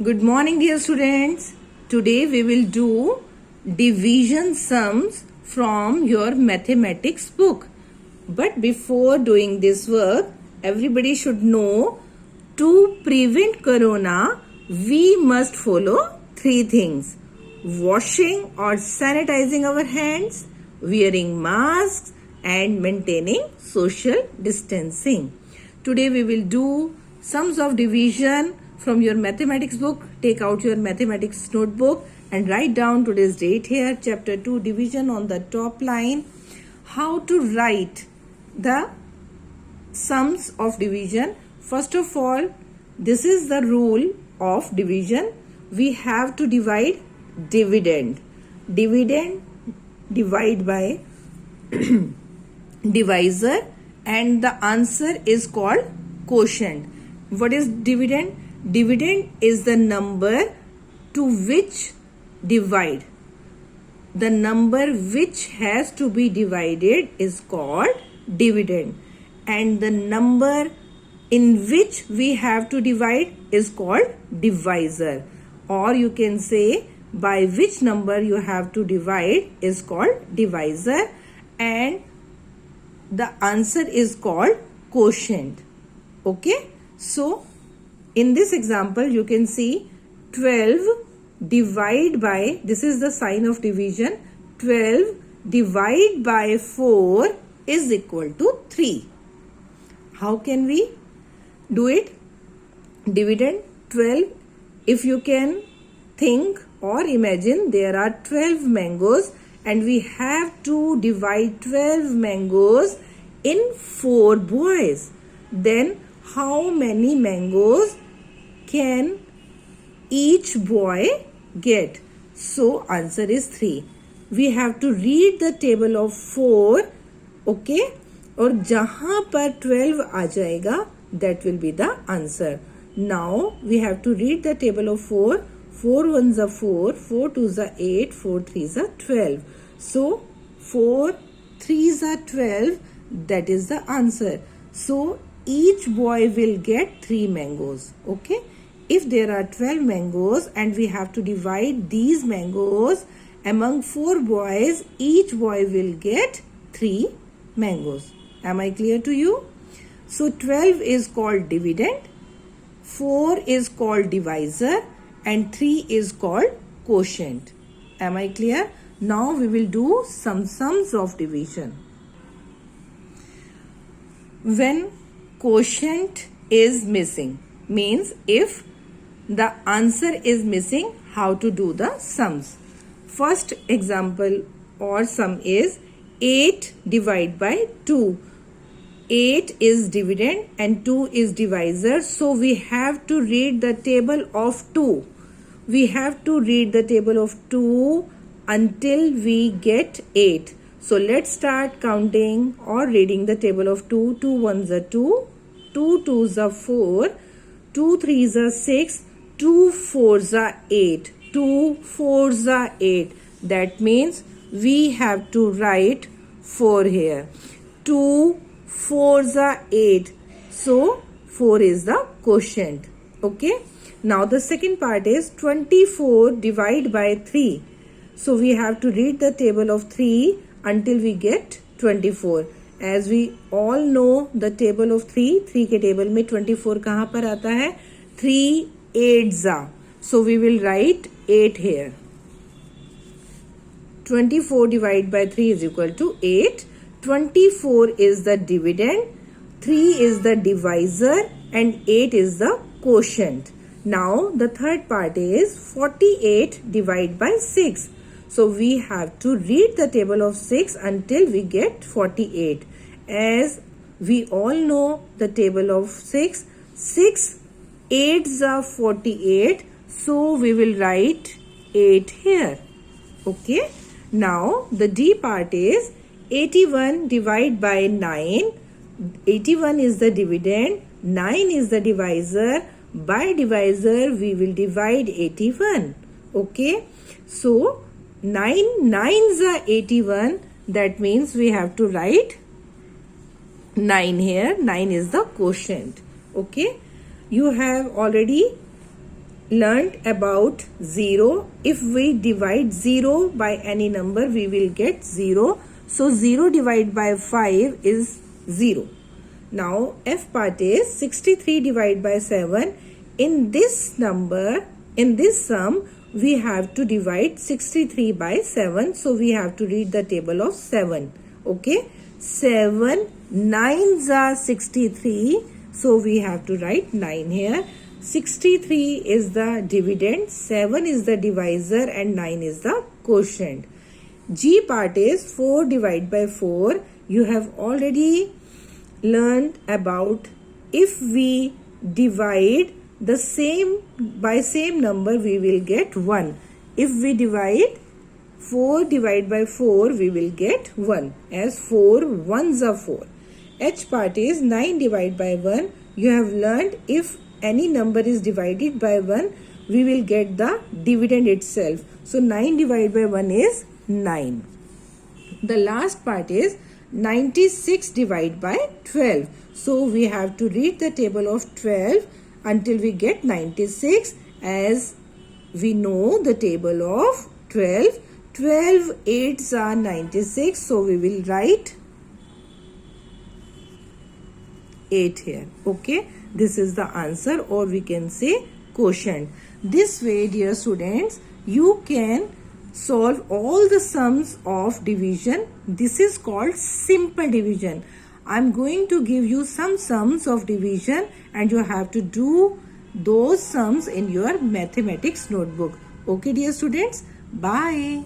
Good morning, dear students. Today we will do division sums from your mathematics book. But before doing this work, everybody should know to prevent corona, we must follow three things: washing or sanitizing our hands, wearing masks, and maintaining social distancing. Today we will do sums of division from your mathematics book. Take out your mathematics notebook and write down today's date here. Chapter 2, division, on the top line. How to write the sums of division. First of all, this is the rule of division. We have to divide dividend. Dividend divide by divisor, and the answer is called quotient. What is dividend? Dividend is the number to which divide. The number which has to be divided is called dividend, and the number in which we have to divide is called divisor, or you can say by which number you have to divide is called divisor, and the answer is called quotient. Okay, so in this example you can see 12 divide by, this is the sign of division, 12 divide by 4 is equal to 3. How can we do it? Dividend 12, if you can think or imagine, there are 12 mangoes and we have to divide 12 mangoes in 4 boys. Then how many mangoes can each boy get? So answer is 3. We have to read the table of 4. Okay, और जहाँ पर 12 आ जाएगा, that will be the answer. Now we have to read the table of 4. 4 1s are 4, 4 2s are 8, 4 3s are 12. So 4 3s are 12. That is the answer. So each boy will get 3 mangoes. Okay, if there are 12 mangoes and we have to divide these mangoes among 4 boys, each boy will get 3 mangoes. Am I clear to you? So 12 is called dividend, 4 is called divisor, and 3 is called quotient. Am I clear? Now we will do some sums of division. When quotient is missing, means if the answer is missing, how to do the sums. First example or sum is 8 divided by 2. 8 is dividend and 2 is divisor. So we have to read the table of 2. We have to read the table of 2 until we get 8. So let's start counting or reading the table of 2. 2 1s are 2, 2 2s are 4, 2 3s are 6, 2 4s are 8, 2 4s are 8. That means we have to write 4 here. 2 4s are 8. So 4 is the quotient. Okay. Now the second part is 24 divided by 3. So we have to read the table of 3 until we get 24. As we all know the table of 3 के table में 24 कहाँ पर आता है? 3 8s are. So we will write 8 here. 24 divided by 3 is equal to 8. 24 is the dividend, 3 is the divisor, and 8 is the quotient. Now the third part is 48 divided by 6. So we have to read the table of 6 until we get 48. As we all know the table of 6, 6 8s are 48. So we will write 8 here. Okay. Now the D part is 81 divided by 9. 81 is the dividend, 9 is the divisor. By divisor we will divide 81. Okay. So 9 9s are 81. That means we have to write 9 here. 9 is the quotient. Okay. You have already learned about 0. If we divide 0 by any number, we will get 0. So 0 divided by 5 is 0. Now F part is 63 divided by 7. In this number, in this sum, we have to divide 63 by 7. So we have to read the table of 7. Okay. 7 9s are 63. So we have to write 9 here. 63 is the dividend, 7 is the divisor and 9 is the quotient. G part is 4 divided by 4. You have already learned about if we divide the same by same number, we will get 1. If we divide 4 divided by 4, we will get 1, as 4 ones are 4. H part is 9 divided by 1. You have learned if any number is divided by 1, we will get the dividend itself. So 9 divided by 1 is 9. The last part is 96 divided by 12. So we have to read the table of 12 until we get 96, as we know the table of 12. 12 8s are 96. So we will write 8 here. Okay. This is the answer, or we can say quotient. This way, dear students, you can solve all the sums of division. This is called simple division. I am going to give you some sums of division and you have to do those sums in your mathematics notebook. Okay, dear students, bye.